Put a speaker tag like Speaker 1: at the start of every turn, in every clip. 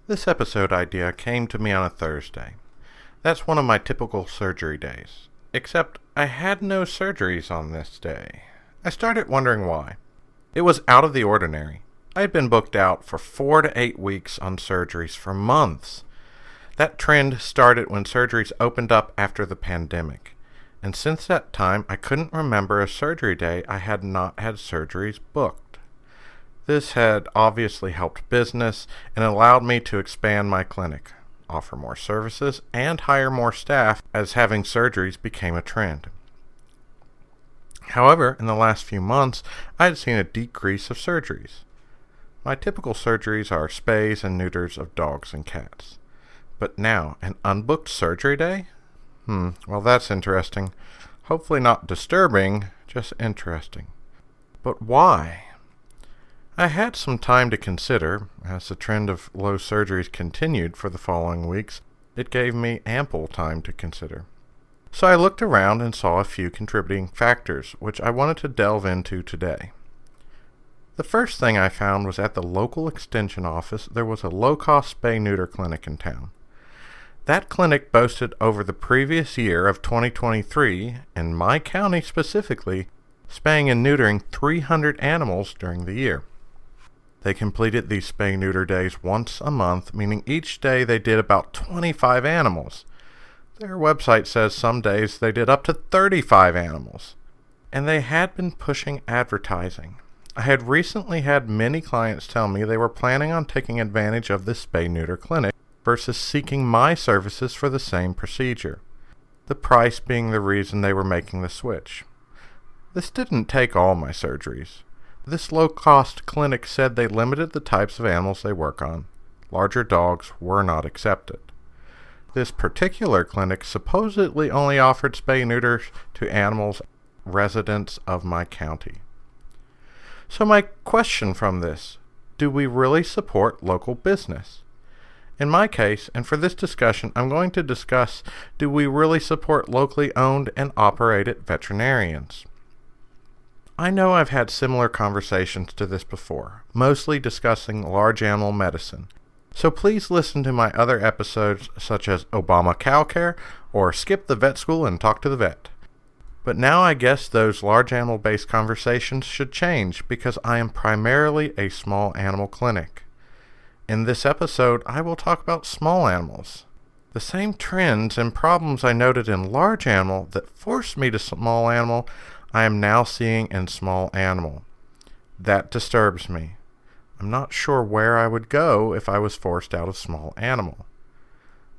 Speaker 1: This episode idea came to me on a Thursday. That's one of my typical surgery days. Except I had no surgeries on this day. I started wondering why. It was out of the ordinary. I had been booked out for 4 to 8 weeks on surgeries for months. That trend started when surgeries opened up after the pandemic. And since that time, I couldn't remember a surgery day I had not had surgeries booked. This had obviously helped business and allowed me to expand my clinic, offer more services, and hire more staff as having surgeries became a trend. However, in the last few months, I had seen a decrease of surgeries. My typical surgeries are spays and neuters of dogs and cats. But now, an unbooked surgery day? Well, that's interesting. Hopefully not disturbing, just interesting. But why? I had some time to consider. As the trend of low surgeries continued for the following weeks, it gave me ample time to consider. So I looked around and saw a few contributing factors, which I wanted to delve into today. The first thing I found was at the local extension office there was a low-cost spay-neuter clinic in town. That clinic boasted over the previous year of 2023, in my county specifically, spaying and neutering 300 animals during the year. They completed these spay-neuter days once a month, meaning each day they did about 25 animals. Their website says some days they did up to 35 animals. And they had been pushing advertising. I had recently had many clients tell me they were planning on taking advantage of this spay-neuter clinic versus seeking my services for the same procedure, the price being the reason they were making the switch. This didn't take all my surgeries. This low-cost clinic said they limited the types of animals they work on. Larger dogs were not accepted. This particular clinic supposedly only offered spay-neuters to animals residents of my county. So my question from this, do we really support local business? In my case, and for this discussion, I'm going to discuss, do we really support locally owned and operated veterinarians? I know I've had similar conversations to this before, mostly discussing large animal medicine. So please listen to my other episodes such as Obama Cow Care or Skip the Vet School and Talk to the Vet. But now I guess those large animal-based conversations should change because I am primarily a small animal clinic. In this episode, I will talk about small animals. The same trends and problems I noted in large animal that forced me to small animal I am now seeing in small animal. That disturbs me. I'm not sure where I would go if I was forced out of small animal.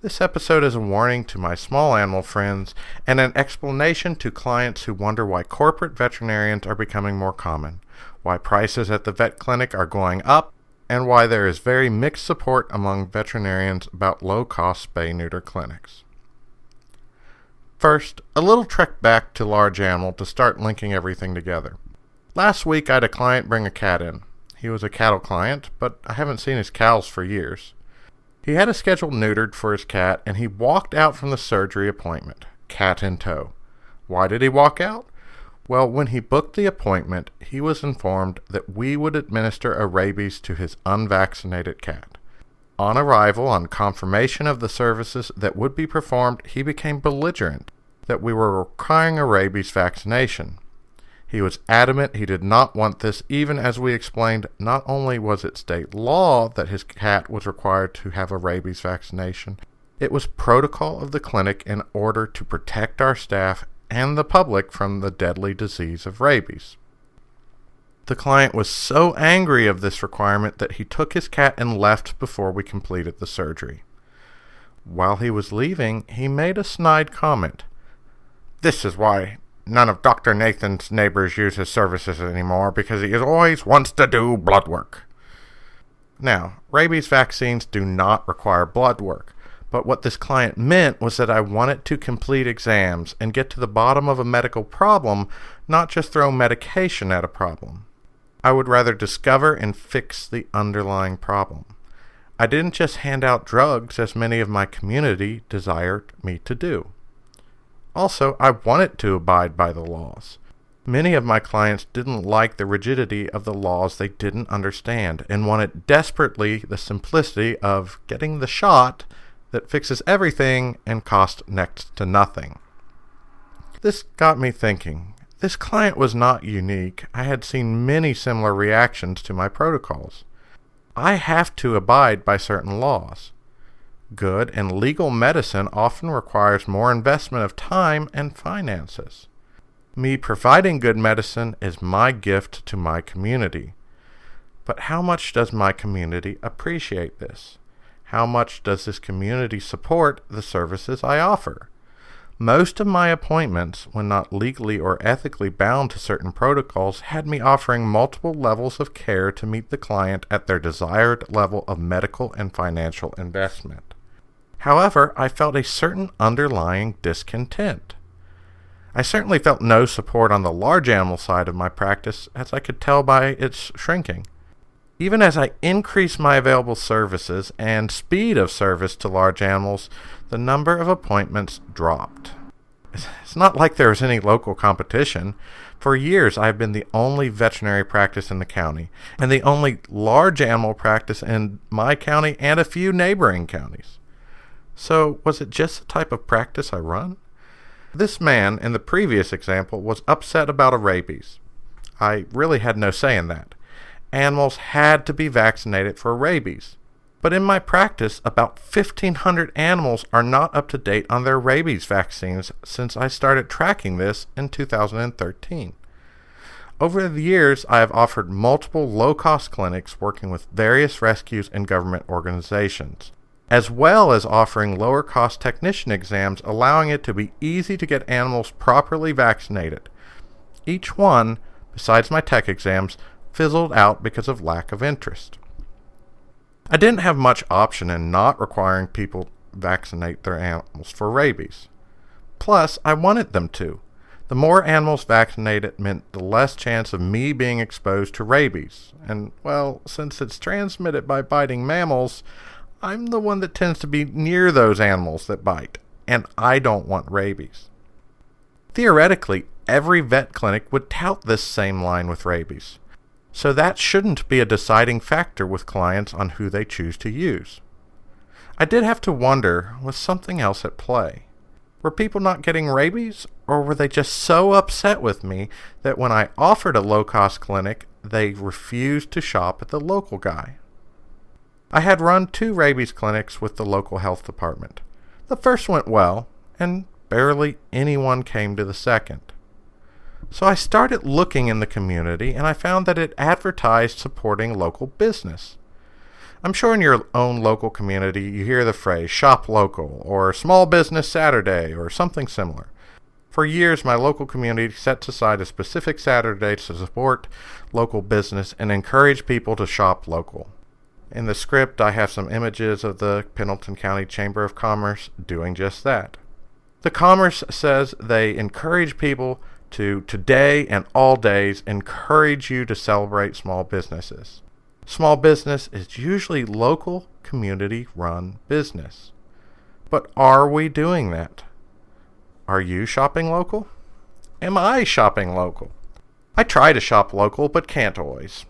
Speaker 1: This episode is a warning to my small animal friends and an explanation to clients who wonder why corporate veterinarians are becoming more common, why prices at the vet clinic are going up, and why there is very mixed support among veterinarians about low-cost spay-neuter clinics. First, a little trek back to large animal to start linking everything together. Last week I had a client bring a cat in. He was a cattle client, but I haven't seen his cows for years. He had a schedule neutered for his cat, and he walked out from the surgery appointment, cat in tow. Why did he walk out? Well, when he booked the appointment, he was informed that we would administer a rabies to his unvaccinated cat. On arrival, on confirmation of the services that would be performed, he became belligerent that we were requiring a rabies vaccination. He was adamant he did not want this, even as we explained not only was it state law that his cat was required to have a rabies vaccination, it was protocol of the clinic in order to protect our staff and the public from the deadly disease of rabies. The client was so angry of this requirement that he took his cat and left before we completed the surgery. While he was leaving, he made a snide comment. "This is why none of Dr. Nathan's neighbors use his services anymore, because he always wants to do blood work." Now, rabies vaccines do not require blood work, but what this client meant was that I wanted to complete exams and get to the bottom of a medical problem, not just throw medication at a problem. I would rather discover and fix the underlying problem. I didn't just hand out drugs as many of my community desired me to do. Also, I wanted to abide by the laws. Many of my clients didn't like the rigidity of the laws they didn't understand and wanted desperately the simplicity of getting the shot that fixes everything and costs next to nothing. This got me thinking. This client was not unique. I had seen many similar reactions to my protocols. I have to abide by certain laws. Good and legal medicine often requires more investment of time and finances. Me providing good medicine is my gift to my community. But how much does my community appreciate this? How much does this community support the services I offer? Most of my appointments, when not legally or ethically bound to certain protocols, had me offering multiple levels of care to meet the client at their desired level of medical and financial investment. However, I felt a certain underlying discontent. I certainly felt no support on the large animal side of my practice, as I could tell by its shrinking. Even as I increased my available services and speed of service to large animals, the number of appointments dropped. It's not like there was any local competition. For years, I have been the only veterinary practice in the county, and the only large animal practice in my county and a few neighboring counties. So, was it just the type of practice I run? This man, in the previous example, was upset about a rabies. I really had no say in that. Animals had to be vaccinated for rabies. But in my practice, about 1,500 animals are not up to date on their rabies vaccines since I started tracking this in 2013. Over the years, I have offered multiple low-cost clinics working with various rescues and government organizations, as well as offering lower-cost technician exams, allowing it to be easy to get animals properly vaccinated. Each one, besides my tech exams, fizzled out because of lack of interest. I didn't have much option in not requiring people vaccinate their animals for rabies. Plus, I wanted them to. The more animals vaccinated meant the less chance of me being exposed to rabies. And, well, since it's transmitted by biting mammals, I'm the one that tends to be near those animals that bite, and I don't want rabies. Theoretically, every vet clinic would tout this same line with rabies. So that shouldn't be a deciding factor with clients on who they choose to use. I did have to wonder, was something else at play? Were people not getting rabies, or were they just so upset with me that when I offered a low-cost clinic, they refused to shop at the local guy? I had run 2 rabies clinics with the local health department. The first went well, and barely anyone came to the second. So I started looking in the community, and I found that it advertised supporting local business. I'm sure in your own local community you hear the phrase shop local, or small business Saturday, or something similar. For years, my local community sets aside a specific Saturday to support local business and encourage people to shop local. In the script, I have some images of the Pendleton County Chamber of Commerce doing just that. The Commerce says they encourage people to today and all days encourage you to celebrate small businesses. Small business is usually local, community-run business. But are we doing that? Are you shopping local? Am I shopping local? I try to shop local, but can't always.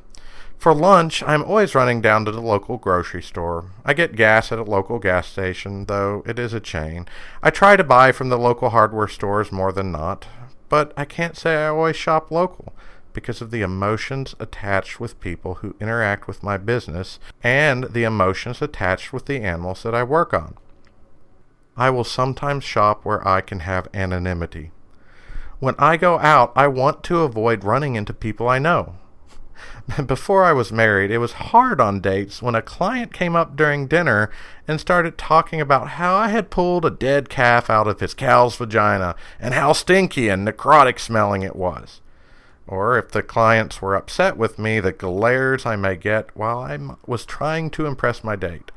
Speaker 1: For lunch, I'm always running down to the local grocery store. I get gas at a local gas station, though it is a chain. I try to buy from the local hardware stores more than not. But I can't say I always shop local because of the emotions attached with people who interact with my business and the emotions attached with the animals that I work on. I will sometimes shop where I can have anonymity. When I go out, I want to avoid running into people I know. Before I was married, it was hard on dates when a client came up during dinner and started talking about how I had pulled a dead calf out of his cow's vagina and how stinky and necrotic smelling it was. Or if the clients were upset with me, the glares I may get while I was trying to impress my date.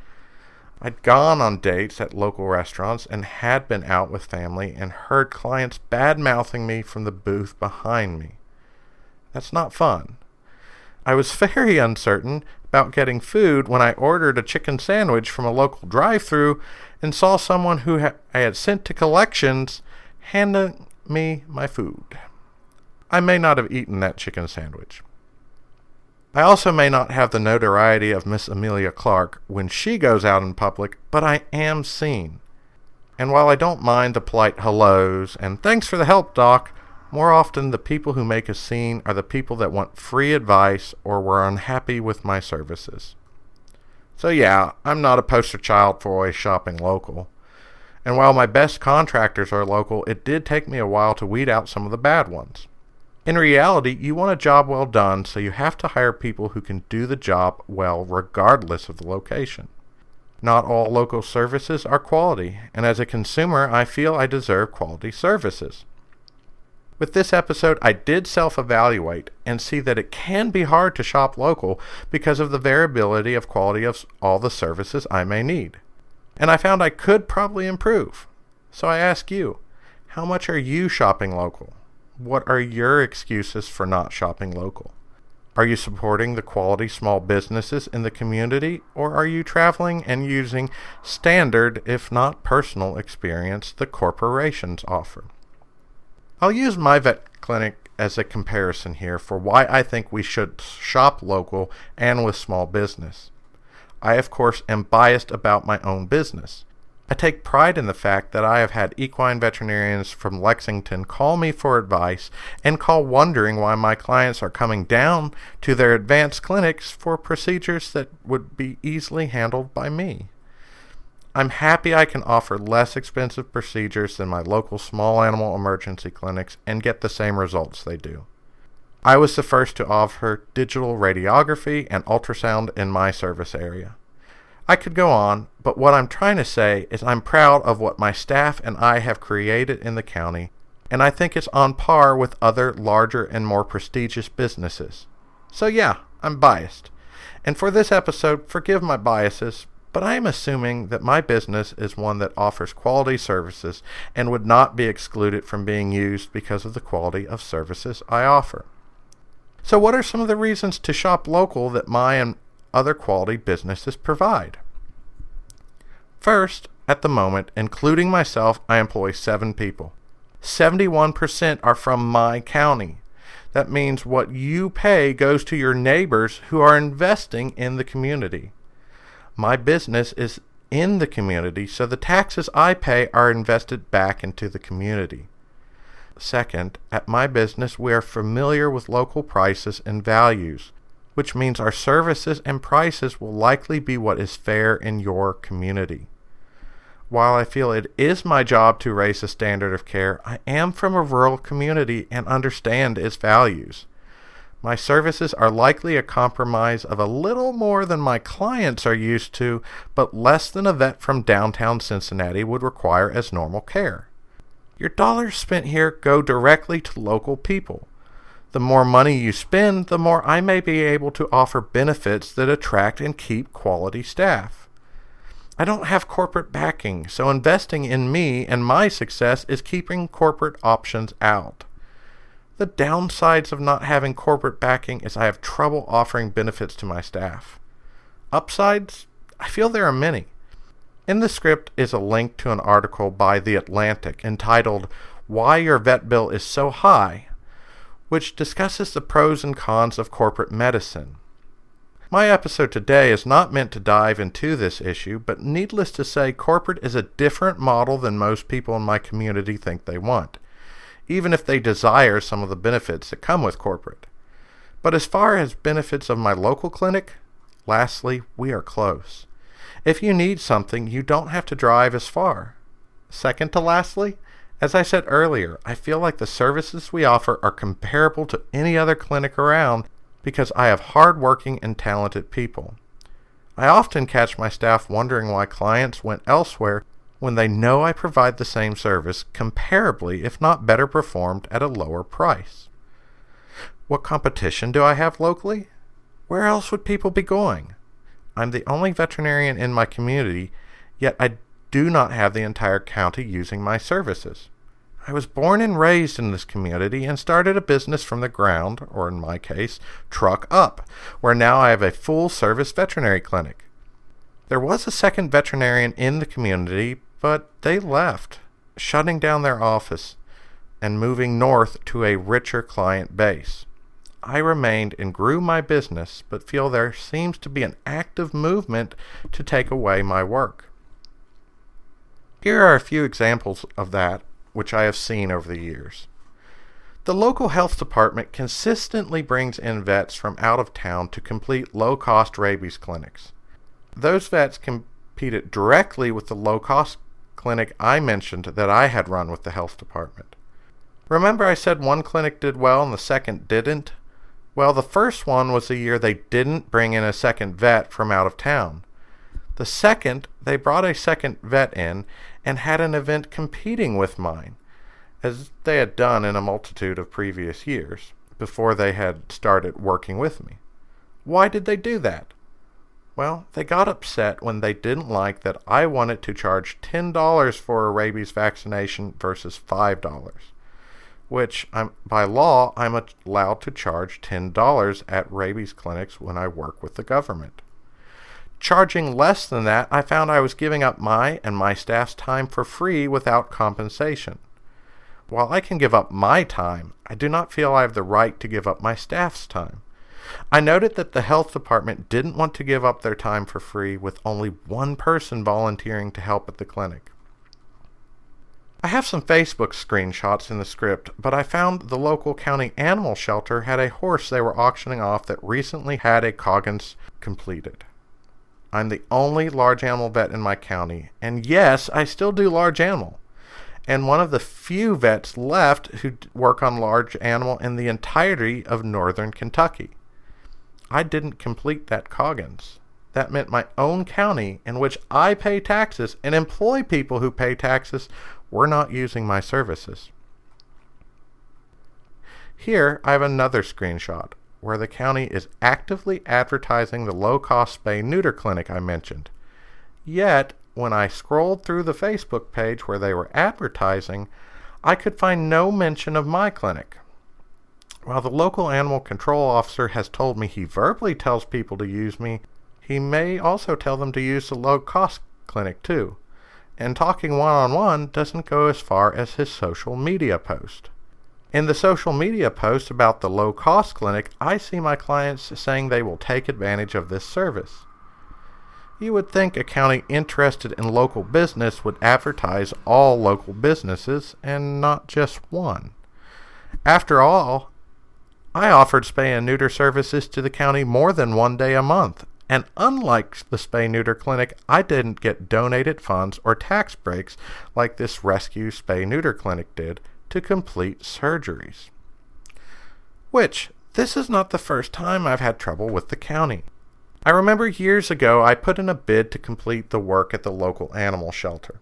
Speaker 1: I'd gone on dates at local restaurants and had been out with family and heard clients bad-mouthing me from the booth behind me. That's not fun. I was very uncertain about getting food when I ordered a chicken sandwich from a local drive-thru and saw someone who I had sent to collections handing me my food. I may not have eaten that chicken sandwich. I also may not have the notoriety of Miss Amelia Clark when she goes out in public, but I am seen. And while I don't mind the polite hellos and thanks for the help, Doc, more often the people who make a scene are the people that want free advice or were unhappy with my services. So yeah, I'm not a poster child for always shopping local. And while my best contractors are local, it did take me a while to weed out some of the bad ones. In reality, you want a job well done, so you have to hire people who can do the job well regardless of the location. Not all local services are quality, and as a consumer, I feel I deserve quality services. With this episode, I did self-evaluate and see that it can be hard to shop local because of the variability of quality of all the services I may need. And I found I could probably improve. So I ask you, how much are you shopping local? What are your excuses for not shopping local? Are you supporting the quality small businesses in the community, or are you traveling and using standard, if not personal experience, the corporations offer? I'll use my vet clinic as a comparison here for why I think we should shop local and with small business. I, of course, am biased about my own business. I take pride in the fact that I have had equine veterinarians from Lexington call me for advice and call wondering why my clients are coming down to their advanced clinics for procedures that would be easily handled by me. I'm happy I can offer less expensive procedures than my local small animal emergency clinics and get the same results they do. I was the first to offer digital radiography and ultrasound in my service area. I could go on, but what I'm trying to say is I'm proud of what my staff and I have created in the county, and I think it's on par with other larger and more prestigious businesses. So yeah, I'm biased. And for this episode, forgive my biases, but I am assuming that my business is one that offers quality services and would not be excluded from being used because of the quality of services I offer. So what are some of the reasons to shop local that my and other quality businesses provide? First, at the moment, including myself, I employ 7 people. 71% are from my county. That means what you pay goes to your neighbors who are investing in the community. My business is in the community, so the taxes I pay are invested back into the community. Second, at my business, we are familiar with local prices and values, which means our services and prices will likely be what is fair in your community. While I feel it is my job to raise the standard of care, I am from a rural community and understand its values. My services are likely a compromise of a little more than my clients are used to, but less than a vet from downtown Cincinnati would require as normal care. Your dollars spent here go directly to local people. The more money you spend, the more I may be able to offer benefits that attract and keep quality staff. I don't have corporate backing, so investing in me and my success is keeping corporate options out. The downsides of not having corporate backing is I have trouble offering benefits to my staff. Upsides? I feel there are many. In the script is a link to an article by The Atlantic entitled "Why Your Vet Bill is So High," which discusses the pros and cons of corporate medicine. My episode today is not meant to dive into this issue, but needless to say, corporate is a different model than most people in my community think they want, even if they desire some of the benefits that come with corporate. But as far as benefits of my local clinic, lastly, we are close. If you need something, you don't have to drive as far. Second to lastly, as I said earlier, I feel like the services we offer are comparable to any other clinic around because I have hard-working and talented people. I often catch my staff wondering why clients went elsewhere when they know I provide the same service comparably, if not better performed, at a lower price. What competition do I have locally? Where else would people be going? I'm the only veterinarian in my community, yet I do not have the entire county using my services. I was born and raised in this community and started a business from the ground, or in my case, truck up, where now I have a full-service veterinary clinic. There was a second veterinarian in the community, but they left, shutting down their office. and moving north to a richer client base. I remained and grew my business, but feel there seems to be an active movement to take away my work. Here are a few examples of that which I have seen over the years. The local health department consistently brings in vets from out of town to complete low-cost rabies clinics. Those vets competed directly with the low-cost clinic I mentioned that I had run with the health department. Remember I said one clinic did well and the second didn't? Well, the first one was the year they didn't bring in a second vet from out of town. The second, they brought a second vet in and had an event competing with mine, as they had done in a multitude of previous years, before they had started working with me. Why did they do that? Well, they got upset when they didn't like that I wanted to charge $10 for a rabies vaccination versus $5, which by law I'm allowed to charge $10 at rabies clinics when I work with the government. Charging less than that, I found I was giving up my and my staff's time for free without compensation. While I can give up my time, I do not feel I have the right to give up my staff's time. I noted that the health department didn't want to give up their time for free with only one person volunteering to help at the clinic. I have some Facebook screenshots in the script, but I found the local county animal shelter had a horse they were auctioning off that recently had a Coggins completed. I'm the only large animal vet in my county, and yes, I still do large animal, and one of the few vets left who work on large animal in the entirety of northern Kentucky. I didn't complete that Coggins. That meant my own county, in which I pay taxes and employ people who pay taxes, were not using my services. Here I have another screenshot where the county is actively advertising the low-cost spay-neuter clinic I mentioned. Yet, when I scrolled through the Facebook page where they were advertising, I could find no mention of my clinic. While the local animal control officer has told me he verbally tells people to use me, he may also tell them to use the low-cost clinic too. And talking one-on-one doesn't go as far as his social media post. In the social media post about the low-cost clinic, I see my clients saying they will take advantage of this service. You would think a county interested in local business would advertise all local businesses and not just one. After all, I offered spay and neuter services to the county more than one day a month, and unlike the spay-neuter clinic, I didn't get donated funds or tax breaks like this rescue spay-neuter clinic did to complete surgeries. Which, this is not the first time I've had trouble with the county. I remember years ago I put in a bid to complete the work at the local animal shelter.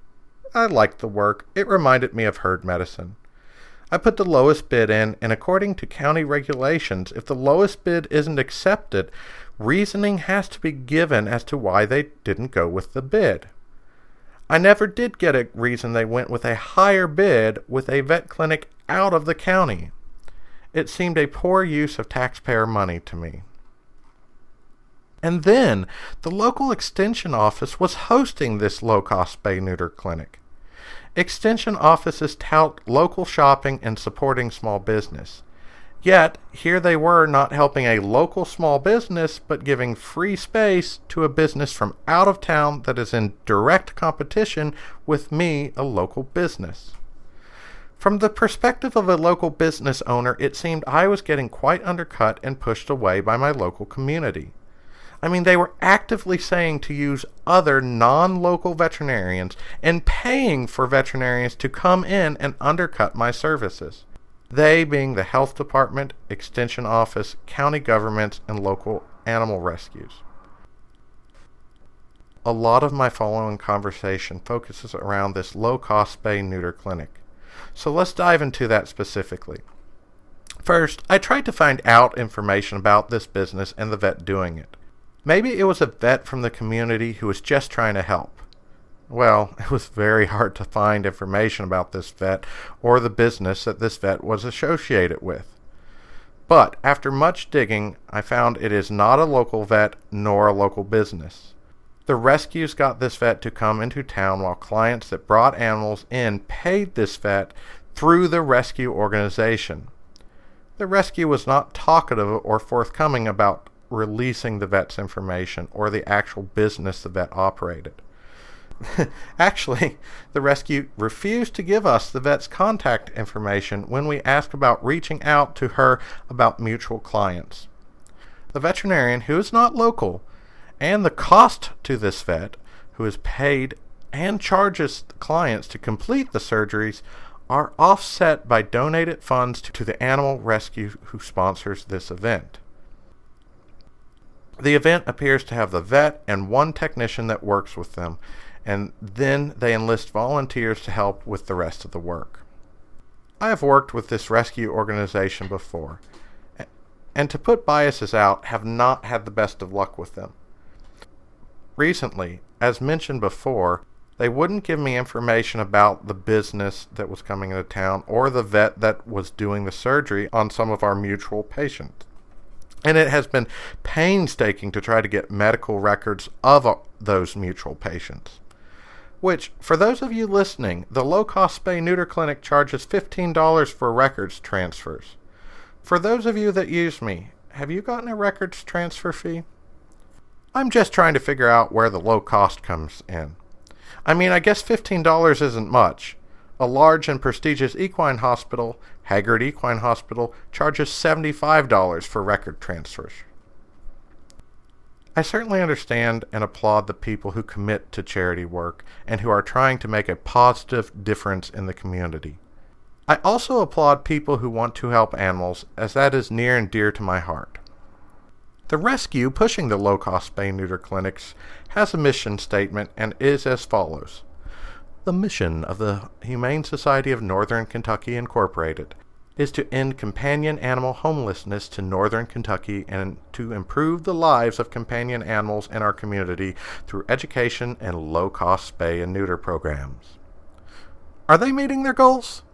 Speaker 1: I liked the work. It reminded me of herd medicine. I put the lowest bid in, and according to county regulations, if the lowest bid isn't accepted, reasoning has to be given as to why they didn't go with the bid. I never did get a reason they went with a higher bid with a vet clinic out of the county. It seemed a poor use of taxpayer money to me. And then, the local extension office was hosting this low-cost spay-neuter clinic. Extension offices tout local shopping and supporting small business. Yet, here they were not helping a local small business, but giving free space to a business from out of town that is in direct competition with me, a local business. From the perspective of a local business owner, it seemed I was getting quite undercut and pushed away by my local community. I mean, they were actively saying to use other non-local veterinarians and paying for veterinarians to come in and undercut my services. They being the health department, extension office, county governments, and local animal rescues. A lot of my following conversation focuses around this low-cost spay-neuter clinic. So let's dive into that specifically. First, I tried to find out information about this business and the vet doing it. Maybe it was a vet from the community who was just trying to help. Well, it was very hard to find information about this vet or the business that this vet was associated with. But after much digging, I found it is not a local vet nor a local business. The rescues got this vet to come into town while clients that brought animals in paid this vet through the rescue organization. The rescue was not talkative or forthcoming about releasing the vet's information or the actual business the vet operated. Actually, the rescue refused to give us the vet's contact information when we asked about reaching out to her about mutual clients. The veterinarian, who is not local, and the cost to this vet, who is paid and charges clients to complete the surgeries, are offset by donated funds to the animal rescue who sponsors this event. The event appears to have the vet and one technician that works with them, and then they enlist volunteers to help with the rest of the work. I have worked with this rescue organization before, and to put biases out, have not had the best of luck with them. Recently, as mentioned before, they wouldn't give me information about the business that was coming into town or the vet that was doing the surgery on some of our mutual patients. And it has been painstaking to try to get medical records of those mutual patients. Which, for those of you listening, the low-cost spay-neuter clinic charges $15 for records transfers. For those of you that use me, have you gotten a records transfer fee? I'm just trying to figure out where the low cost comes in. I mean, I guess $15 isn't much. A large and prestigious equine hospital, Haggard Equine Hospital, charges $75 for record transfers. I certainly understand and applaud the people who commit to charity work and who are trying to make a positive difference in the community. I also applaud people who want to help animals, as that is near and dear to my heart. The rescue pushing the low-cost spay-neuter clinics has a mission statement and is as follows. The mission of the Humane Society of Northern Kentucky Incorporated is to end companion animal homelessness to Northern Kentucky and to improve the lives of companion animals in our community through education and low-cost spay and neuter programs. Are they meeting their goals?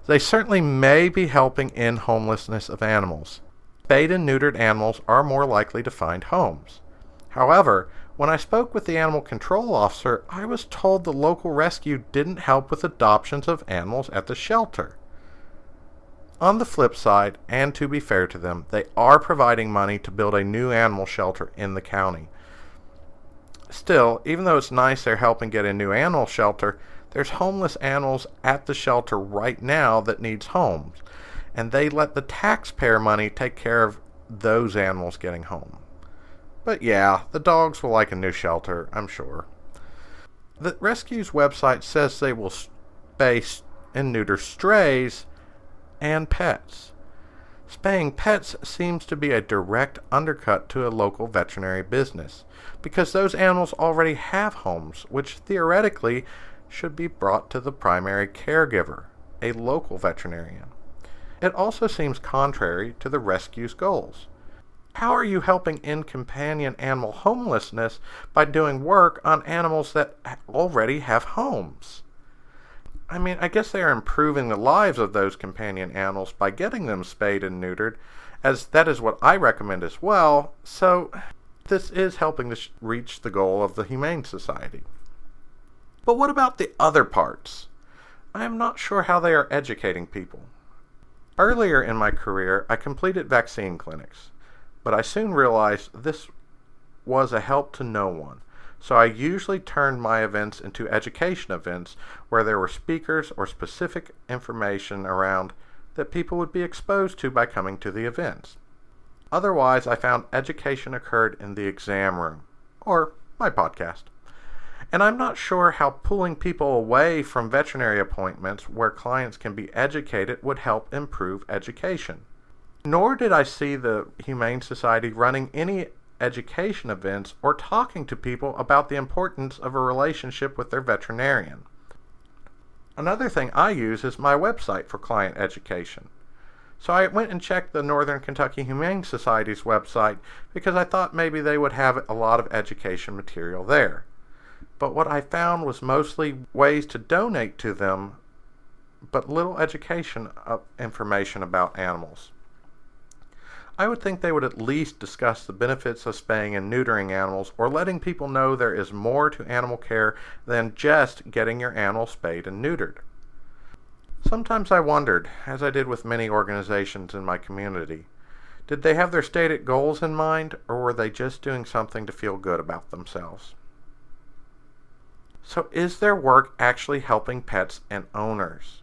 Speaker 1: They certainly may be helping end homelessness of animals. Spayed and neutered animals are more likely to find homes. However, when I spoke with the animal control officer, I was told the local rescue didn't help with adoptions of animals at the shelter. On the flip side, and to be fair to them, they are providing money to build a new animal shelter in the county. Still, even though it's nice they're helping get a new animal shelter, there's homeless animals at the shelter right now that needs homes, and they let the taxpayer money take care of those animals getting home. But yeah, the dogs will like a new shelter, I'm sure. The rescue's website says they will spay and neuter strays and pets. Spaying pets seems to be a direct undercut to a local veterinary business, because those animals already have homes, which theoretically should be brought to the primary caregiver, a local veterinarian. It also seems contrary to the rescue's goals. How are you helping end companion animal homelessness by doing work on animals that already have homes? I mean, I guess they are improving the lives of those companion animals by getting them spayed and neutered, as that is what I recommend as well, so this is helping to reach the goal of the Humane Society. But what about the other parts? I am not sure how they are educating people. Earlier in my career, I completed vaccine clinics, but I soon realized this was a help to no one, so I usually turned my events into education events where there were speakers or specific information around that people would be exposed to by coming to the events. Otherwise, I found education occurred in the exam room, or my podcast. And I'm not sure how pulling people away from veterinary appointments where clients can be educated would help improve education. Nor did I see the Humane Society running any education events or talking to people about the importance of a relationship with their veterinarian. Another thing I use is my website for client education. So I went and checked the Northern Kentucky Humane Society's website because I thought maybe they would have a lot of education material there. But what I found was mostly ways to donate to them, but little education information about animals. I would think they would at least discuss the benefits of spaying and neutering animals, or letting people know there is more to animal care than just getting your animal spayed and neutered. Sometimes I wondered, as I did with many organizations in my community, did they have their stated goals in mind, or were they just doing something to feel good about themselves? So is their work actually helping pets and owners?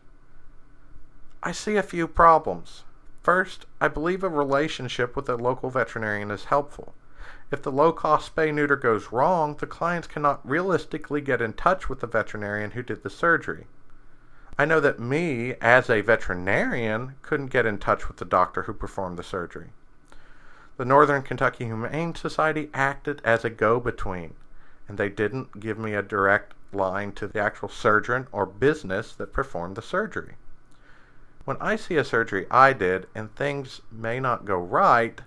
Speaker 1: I see a few problems. First, I believe a relationship with a local veterinarian is helpful. If the low-cost spay-neuter goes wrong, the clients cannot realistically get in touch with the veterinarian who did the surgery. I know that me, as a veterinarian, couldn't get in touch with the doctor who performed the surgery. The Northern Kentucky Humane Society acted as a go-between, and they didn't give me a direct line to the actual surgeon or business that performed the surgery. When I see a surgery I did and things may not go right,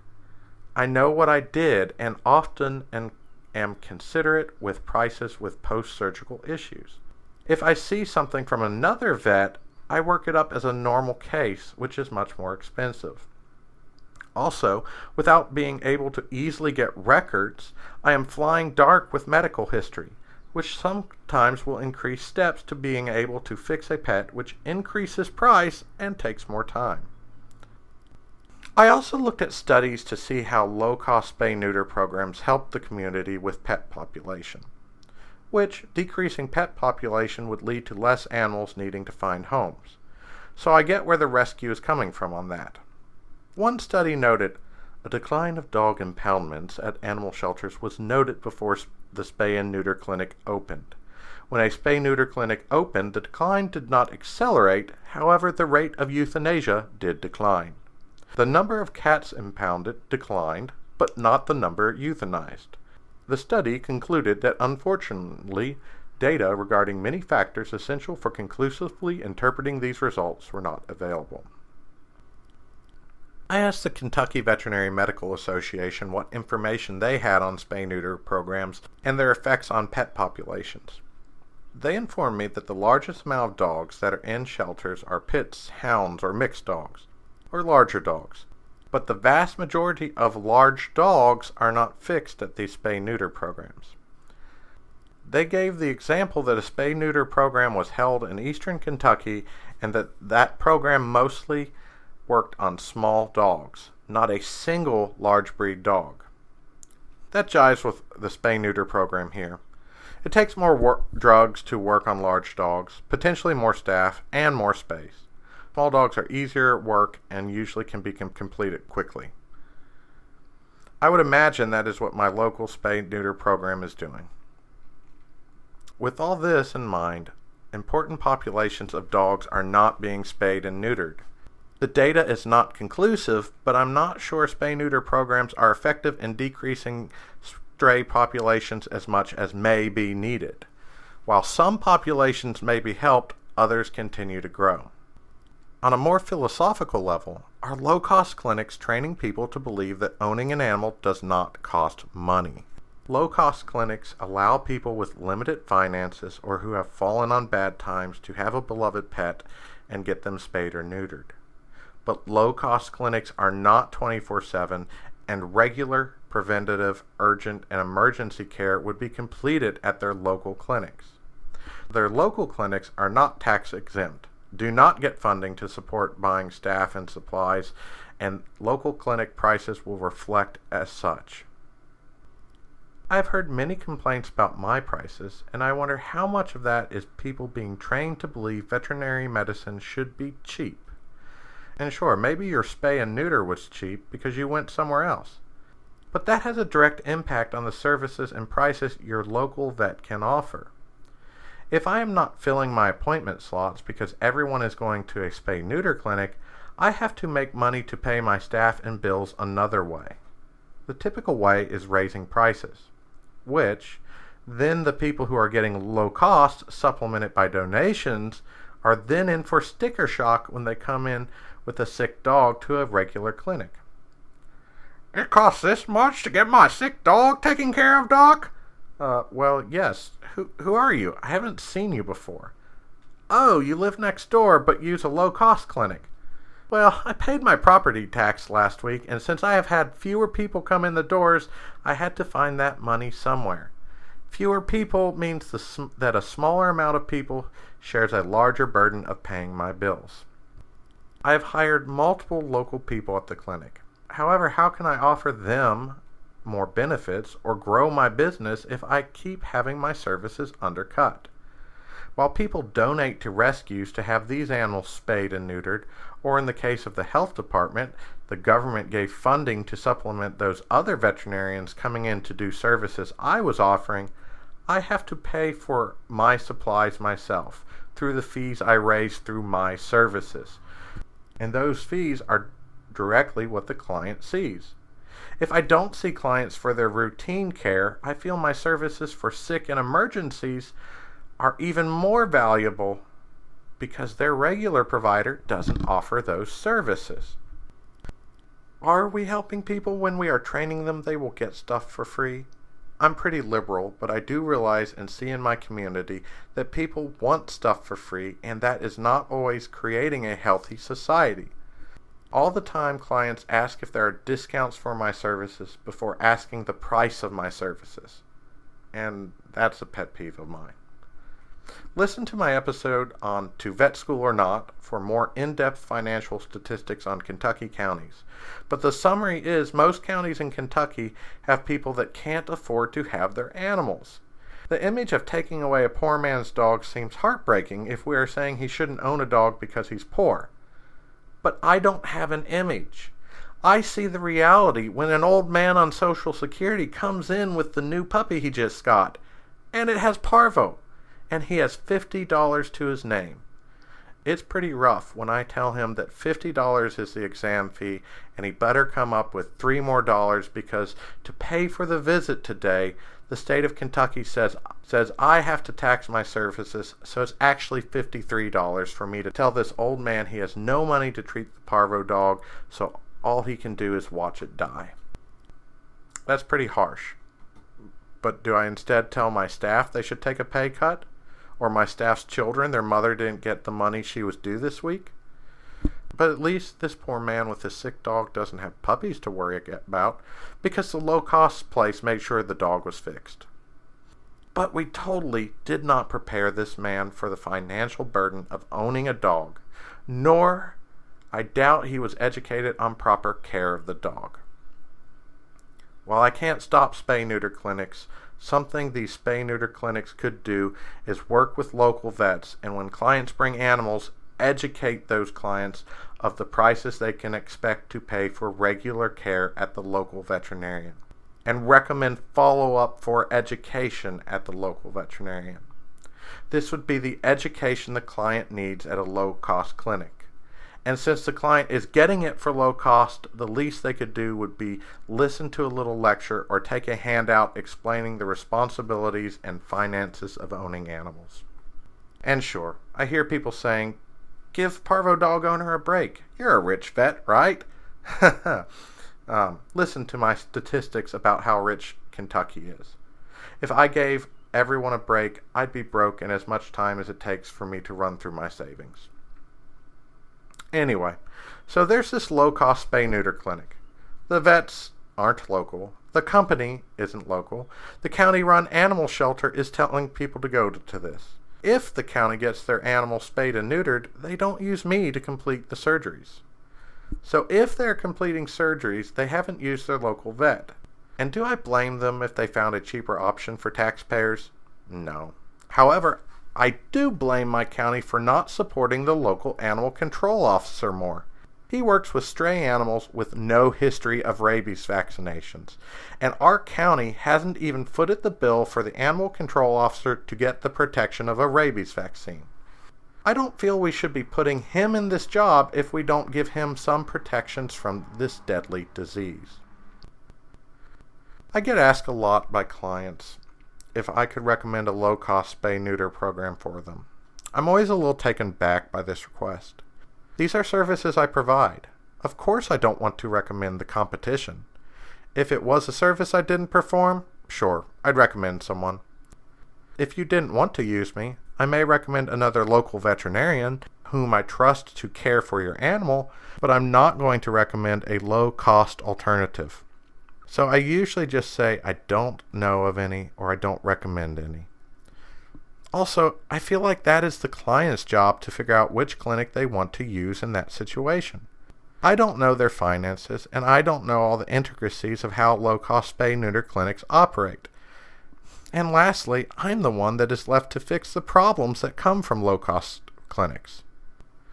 Speaker 1: I know what I did and often am considerate with prices with post-surgical issues. If I see something from another vet, I work it up as a normal case, which is much more expensive. Also, without being able to easily get records, I am flying dark with medical history, which sometimes will increase steps to being able to fix a pet, which increases price and takes more time. I also looked at studies to see how low-cost spay-neuter programs help the community with pet population, which decreasing pet population would lead to less animals needing to find homes. So I get where the rescue is coming from on that. One study noted a decline of dog impoundments at animal shelters was noted before the spay and neuter clinic opened. When a spay-neuter clinic opened, the decline did not accelerate, however the rate of euthanasia did decline. The number of cats impounded declined, but not the number euthanized. The study concluded that unfortunately, data regarding many factors essential for conclusively interpreting these results were not available. I asked the Kentucky Veterinary Medical Association what information they had on spay-neuter programs and their effects on pet populations. They informed me that the largest amount of dogs that are in shelters are pits, hounds, or mixed dogs, or larger dogs. But the vast majority of large dogs are not fixed at these spay-neuter programs. They gave the example that a spay-neuter program was held in eastern Kentucky and that program mostly worked on small dogs, not a single large breed dog. That jives with the spay-neuter program here. It takes more drugs to work on large dogs, potentially more staff, and more space. Small dogs are easier work and usually can be completed quickly. I would imagine that is what my local spay-neuter program is doing. With all this in mind, important populations of dogs are not being spayed and neutered. The data is not conclusive, but I'm not sure spay-neuter programs are effective in decreasing stray populations as much as may be needed. While some populations may be helped, others continue to grow. On a more philosophical level, are low-cost clinics training people to believe that owning an animal does not cost money? Low-cost clinics allow people with limited finances or who have fallen on bad times to have a beloved pet and get them spayed or neutered. But low-cost clinics are not 24/7, and regular, preventative, urgent, and emergency care would be completed at their local clinics. Their local clinics are not tax exempt, do not get funding to support buying staff and supplies, and local clinic prices will reflect as such. I've heard many complaints about my prices, and I wonder how much of that is people being trained to believe veterinary medicine should be cheap. And sure, maybe your spay and neuter was cheap because you went somewhere else. But that has a direct impact on the services and prices your local vet can offer. If I am not filling my appointment slots because everyone is going to a spay-neuter clinic, I have to make money to pay my staff and bills another way. The typical way is raising prices, which then the people who are getting low cost, supplemented by donations, are then in for sticker shock when they come in with a sick dog to a regular clinic. It costs this much to get my sick dog taken care of, Doc? Well, yes. Who are you? I haven't seen you before. Oh, you live next door but use a low-cost clinic. Well, I paid my property tax last week, and since I have had fewer people come in the doors, I had to find that money somewhere. Fewer people means that a smaller amount of people shares a larger burden of paying my bills. I have hired multiple local people at the clinic. However, how can I offer them more benefits or grow my business if I keep having my services undercut? While people donate to rescues to have these animals spayed and neutered, or in the case of the health department, the government gave funding to supplement those other veterinarians coming in to do services I was offering, I have to pay for my supplies myself through the fees I raise through my services. And those fees are directly what the client sees. If I don't see clients for their routine care, I feel my services for sick and emergencies are even more valuable because their regular provider doesn't offer those services. Are we helping people when we are training them they will get stuff for free? I'm pretty liberal, but I do realize and see in my community that people want stuff for free, and that is not always creating a healthy society. All the time clients ask if there are discounts for my services before asking the price of my services. And that's a pet peeve of mine. Listen to my episode on To Vet School or Not for more in-depth financial statistics on Kentucky counties. But the summary is most counties in Kentucky have people that can't afford to have their animals. The image of taking away a poor man's dog seems heartbreaking if we are saying he shouldn't own a dog because he's poor. But I don't have an image. I see the reality when an old man on Social Security comes in with the new puppy he just got, and it has parvo, and he has $50 to his name. It's pretty rough when I tell him that $50 is the exam fee and he better come up with $3 more because to pay for the visit today, the state of Kentucky says I have to tax my services, so it's actually $53 for me to tell this old man he has no money to treat the parvo dog, so all he can do is watch it die. That's pretty harsh. But do I instead tell my staff they should take a pay cut? Or my staff's children, their mother didn't get the money she was due this week? But at least this poor man with his sick dog doesn't have puppies to worry about because the low-cost place made sure the dog was fixed. But we totally did not prepare this man for the financial burden of owning a dog, nor I doubt he was educated on proper care of the dog. While I can't stop spay-neuter clinics, something these spay-neuter clinics could do is work with local vets, and when clients bring animals, educate those clients of the prices they can expect to pay for regular care at the local veterinarian, and recommend follow-up for education at the local veterinarian. This would be the education the client needs at a low-cost clinic. And since the client is getting it for low cost, the least they could do would be listen to a little lecture or take a handout explaining the responsibilities and finances of owning animals. And sure, I hear people saying, give parvo dog owner a break. You're a rich vet, right? Listen to my statistics about how rich Kentucky is. If I gave everyone a break, I'd be broke in as much time as it takes for me to run through my savings. Anyway, so there's this low-cost spay-neuter clinic. The vets aren't local. The company isn't local. The county-run animal shelter is telling people to go to this. If the county gets their animals spayed and neutered, they don't use me to complete the surgeries. So if they're completing surgeries, they haven't used their local vet. And do I blame them if they found a cheaper option for taxpayers? No. However, I do blame my county for not supporting the local animal control officer more. He works with stray animals with no history of rabies vaccinations, and our county hasn't even footed the bill for the animal control officer to get the protection of a rabies vaccine. I don't feel we should be putting him in this job if we don't give him some protections from this deadly disease. I get asked a lot by clients if I could recommend a low-cost spay-neuter program for them. I'm always a little taken back by this request. These are services I provide. Of course I don't want to recommend the competition. If it was a service I didn't perform, sure, I'd recommend someone. If you didn't want to use me, I may recommend another local veterinarian whom I trust to care for your animal, but I'm not going to recommend a low-cost alternative. So I usually just say I don't know of any or I don't recommend any. Also, I feel like that is the client's job to figure out which clinic they want to use in that situation. I don't know their finances, and I don't know all the intricacies of how low-cost spay-neuter clinics operate. And lastly, I'm the one that is left to fix the problems that come from low-cost clinics.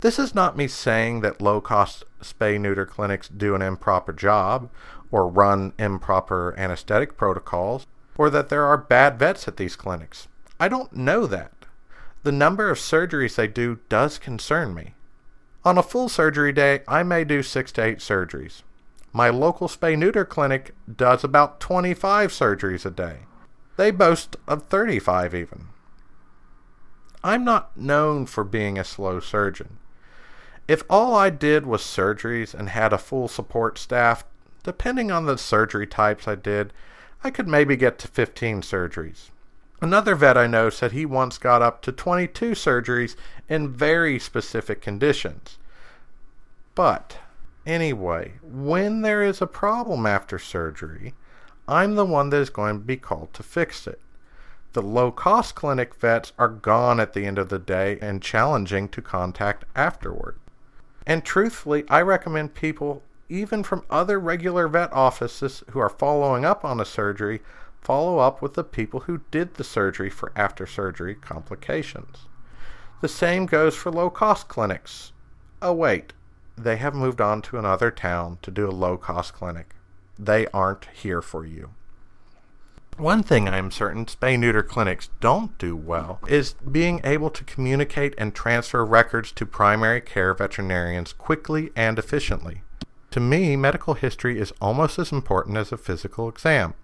Speaker 1: This is not me saying that low-cost spay-neuter clinics do an improper job, or run improper anesthetic protocols, or that there are bad vets at these clinics. I don't know that. The number of surgeries they do does concern me. On a full surgery day, I may do 6 to 8 surgeries. My local spay-neuter clinic does about 25 surgeries a day. They boast of 35 even. I'm not known for being a slow surgeon. If all I did was surgeries and had a full support staff, depending on the surgery types I did, I could maybe get to 15 surgeries. Another vet I know said he once got up to 22 surgeries in very specific conditions. But, anyway, when there is a problem after surgery, I'm the one that is going to be called to fix it. The low-cost clinic vets are gone at the end of the day and challenging to contact afterward. And truthfully, I recommend people, even from other regular vet offices who are following up on a surgery, follow up with the people who did the surgery for after-surgery complications. The same goes for low-cost clinics. Oh wait, they have moved on to another town to do a low-cost clinic. They aren't here for you. One thing I am certain spay-neuter clinics don't do well is being able to communicate and transfer records to primary care veterinarians quickly and efficiently. To me, medical history is almost as important as a physical exam.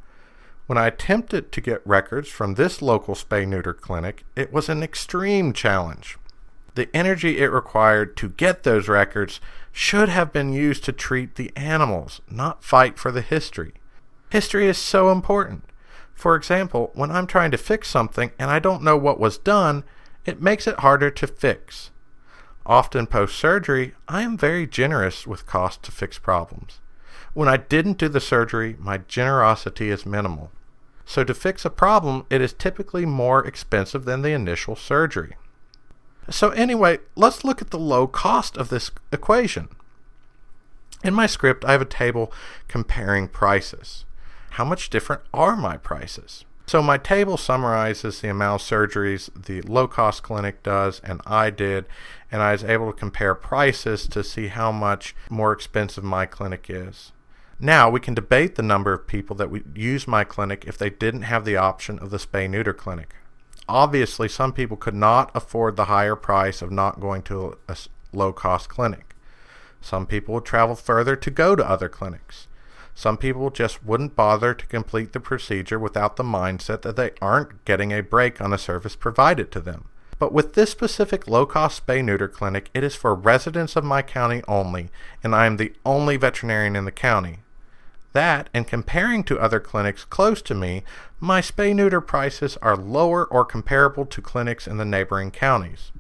Speaker 1: When I attempted to get records from this local spay-neuter clinic, it was an extreme challenge. The energy it required to get those records should have been used to treat the animals, not fight for the history. History is so important. For example, when I'm trying to fix something and I don't know what was done, it makes it harder to fix. Often post-surgery, I am very generous with cost to fix problems. When I didn't do the surgery, my generosity is minimal. So to fix a problem, it is typically more expensive than the initial surgery. So anyway, let's look at the low cost of this equation. In my script, I have a table comparing prices. How much different are my prices? So my table summarizes the amount of surgeries the low-cost clinic does and I did, and I was able to compare prices to see how much more expensive my clinic is. Now we can debate the number of people that would use my clinic if they didn't have the option of the spay-neuter clinic. Obviously, some people could not afford the higher price of not going to a low-cost clinic. Some people would travel further to go to other clinics. Some people just wouldn't bother to complete the procedure without the mindset that they aren't getting a break on a service provided to them. But with this specific low-cost spay-neuter clinic, it is for residents of my county only, and I am the only veterinarian in the county. That, and comparing to other clinics close to me, my spay-neuter prices are lower or comparable to clinics in the neighboring counties.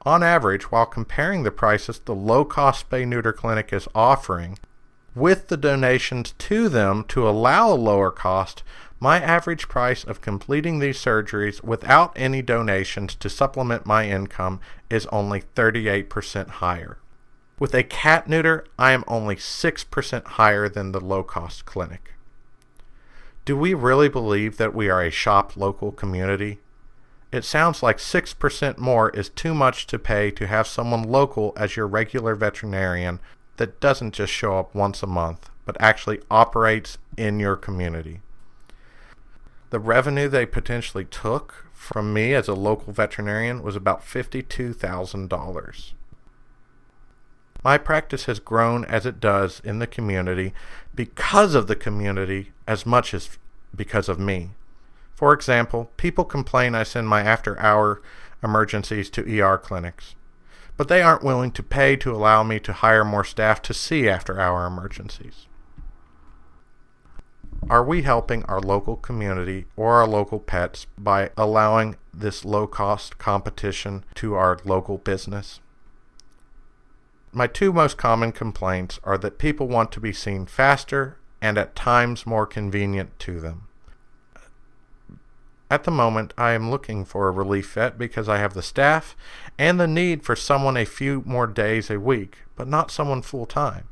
Speaker 1: On average, while comparing the prices the low-cost spay-neuter clinic is offering, with the donations to them to allow a lower cost, my average price of completing these surgeries without any donations to supplement my income is only 38% higher. With a cat neuter, I am only 6% higher than the low-cost clinic. Do we really believe that we are a shop local community? It sounds like 6% more is too much to pay to have someone local as your regular veterinarian that doesn't just show up once a month, but actually operates in your community. The revenue they potentially took from me as a local veterinarian was about $52,000. My practice has grown as it does in the community because of the community as much as because of me. For example, people complain I send my after-hour emergencies to ER clinics, but they aren't willing to pay to allow me to hire more staff to see after-hour emergencies. Are we helping our local community or our local pets by allowing this low-cost competition to our local business? My two most common complaints are that people want to be seen faster and at times more convenient to them. At the moment, I am looking for a relief vet because I have the staff and the need for someone a few more days a week, but not someone full-time.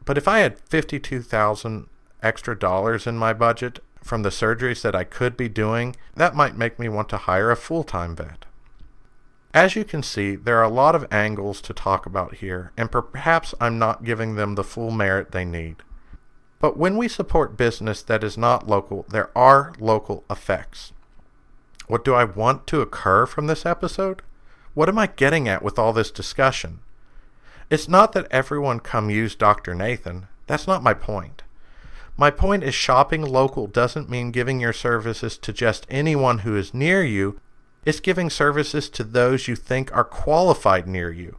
Speaker 1: But if I had $52,000 extra dollars in my budget from the surgeries that I could be doing, that might make me want to hire a full-time vet. As you can see, there are a lot of angles to talk about here, and perhaps I'm not giving them the full merit they need. But when we support business that is not local, there are local effects. What do I want to occur from this episode? What am I getting at with all this discussion? It's not that everyone come use Dr. Nathan. That's not my point. My point is shopping local doesn't mean giving your services to just anyone who is near you. It's giving services to those you think are qualified near you.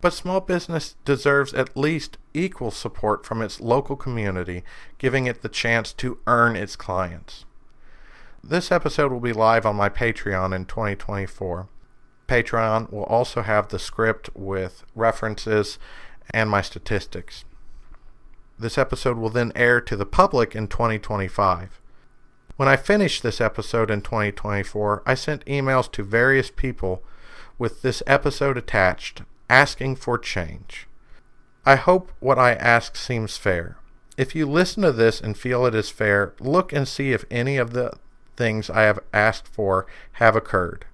Speaker 1: But small business deserves at least equal support from its local community, giving it the chance to earn its clients. This episode will be live on my Patreon in 2024. Patreon will also have the script with references and my statistics. This episode will then air to the public in 2025. When I finished this episode in 2024, I sent emails to various people with this episode attached, asking for change. I hope what I ask seems fair. If you listen to this and feel it is fair, look and see if any of the things I have asked for have occurred.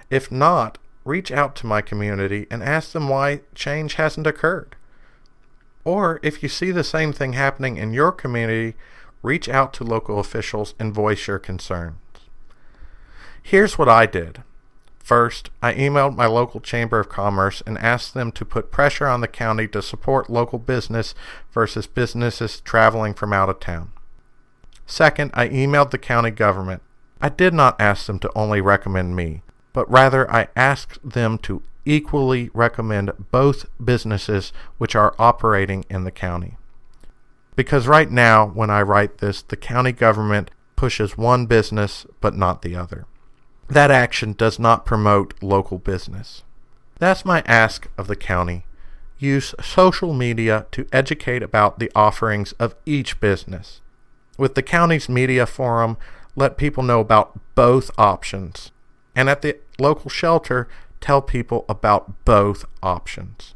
Speaker 1: If not, reach out to my community and ask them why change hasn't occurred. Or if you see the same thing happening in your community, reach out to local officials and voice your concerns. Here's what I did. First, I emailed my local Chamber of Commerce and asked them to put pressure on the county to support local business versus businesses traveling from out of town. Second, I emailed the county government. I did not ask them to only recommend me, but rather I asked them to equally recommend both businesses which are operating in the county. Because right now, when I write this, the county government pushes one business but not the other. That action does not promote local business. That's my ask of the county. Use social media to educate about the offerings of each business. With the county's media forum, let people know about both options. And at the local shelter, tell people about both options.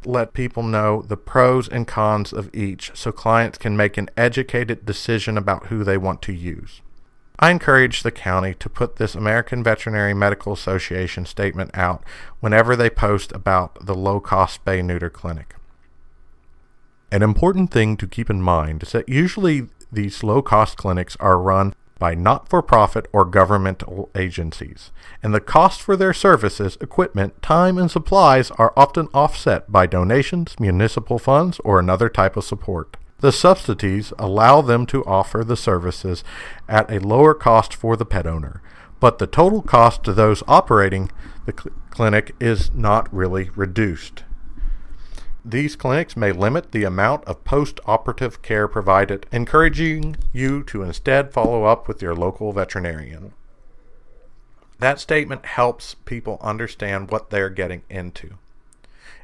Speaker 1: Let people know the pros and cons of each so clients can make an educated decision about who they want to use. I encourage the county to put this American Veterinary Medical Association statement out whenever they post about the low-cost spay-neuter clinic. An important thing to keep in mind is that usually these low-cost clinics are run by not-for-profit or governmental agencies, and the cost for their services, equipment, time, and supplies are often offset by donations, municipal funds, or another type of support. The subsidies allow them to offer the services at a lower cost for the pet owner, but the total cost to those operating the clinic is not really reduced. These clinics may limit the amount of post-operative care provided, encouraging you to instead follow up with your local veterinarian. That statement helps people understand what they're getting into.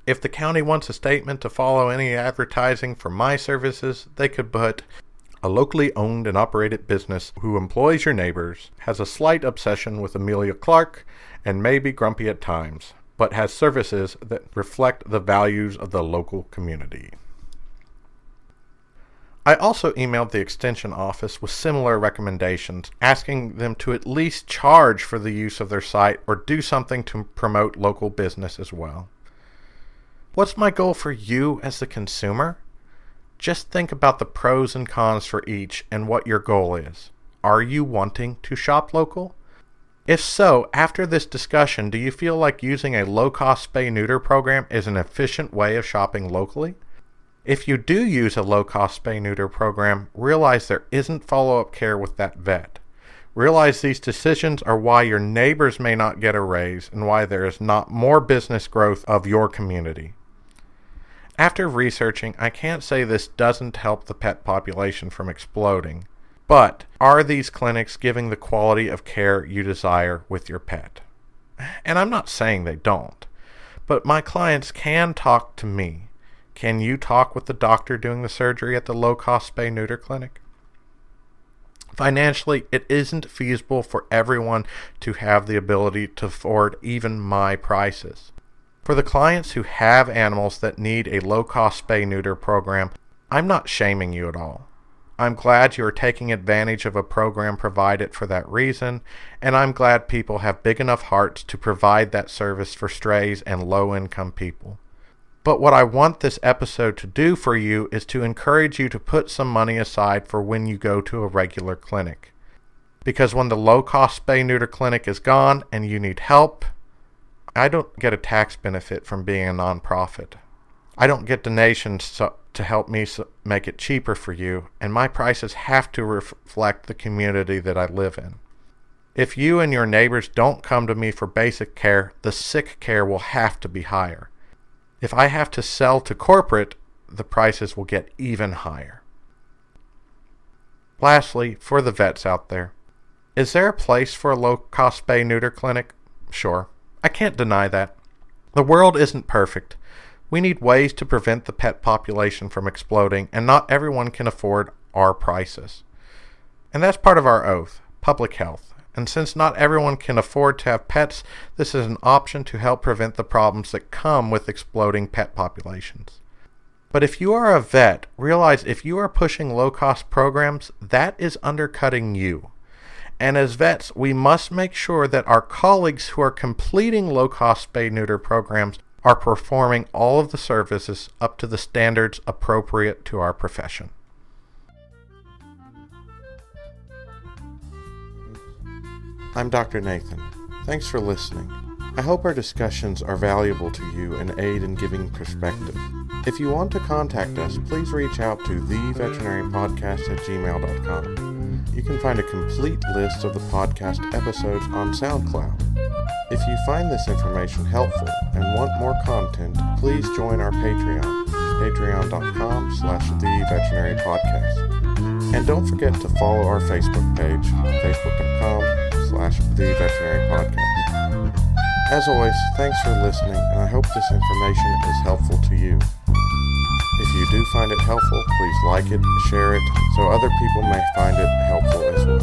Speaker 1: If the county wants a statement to follow any advertising for my services, they could put, "A locally owned and operated business who employs your neighbors, has a slight obsession with Amelia Clark, and may be grumpy at times, but has services that reflect the values of the local community." I also emailed the Extension office with similar recommendations, asking them to at least charge for the use of their site or do something to promote local business as well. What's my goal for you as the consumer? Just think about the pros and cons for each and what your goal is. Are you wanting to shop local? If so, after this discussion, do you feel like using a low-cost spay-neuter program is an efficient way of shopping locally? If you do use a low-cost spay-neuter program, realize there isn't follow-up care with that vet. Realize these decisions are why your neighbors may not get a raise and why there is not more business growth of your community. After researching, I can't say this doesn't help the pet population from exploding, but are these clinics giving the quality of care you desire with your pet? And I'm not saying they don't, but my clients can talk to me. Can you talk with the doctor doing the surgery at the low-cost spay-neuter clinic? Financially, it isn't feasible for everyone to have the ability to afford even my prices. For the clients who have animals that need a low-cost spay-neuter program, I'm not shaming you at all. I'm glad you are taking advantage of a program provided for that reason, and I'm glad people have big enough hearts to provide that service for strays and low-income people. But what I want this episode to do for you is to encourage you to put some money aside for when you go to a regular clinic. Because when the low-cost spay-neuter clinic is gone and you need help, I don't get a tax benefit from being a nonprofit. I don't get donations to help me make it cheaper for you, and my prices have to reflect the community that I live in. If you and your neighbors don't come to me for basic care, the sick care will have to be higher. If I have to sell to corporate, the prices will get even higher. Lastly, for the vets out there, is there a place for a low-cost spay-neuter clinic? Sure. I can't deny that. The world isn't perfect. We need ways to prevent the pet population from exploding, and not everyone can afford our prices. And that's part of our oath, public health. And since not everyone can afford to have pets, this is an option to help prevent the problems that come with exploding pet populations. But if you are a vet, realize if you are pushing low-cost programs, that is undercutting you. And as vets, we must make sure that our colleagues who are completing low-cost spay-neuter programs are performing all of the services up to the standards appropriate to our profession. I'm Dr. Nathan. Thanks for listening. I hope our discussions are valuable to you and aid in giving perspective. If you want to contact us, please reach out to theveterinarianpodcast@gmail.com. You can find a complete list of the podcast episodes on SoundCloud. If you find this information helpful and want more content, please join our Patreon, patreon.com/theveterinarianpodcast. And don't forget to follow our Facebook page, facebook.com/theveterinarianpodcast. As always, thanks for listening, and I hope this information is helpful to you. If you do find it helpful, please like it, share it, so other people may find it helpful as well.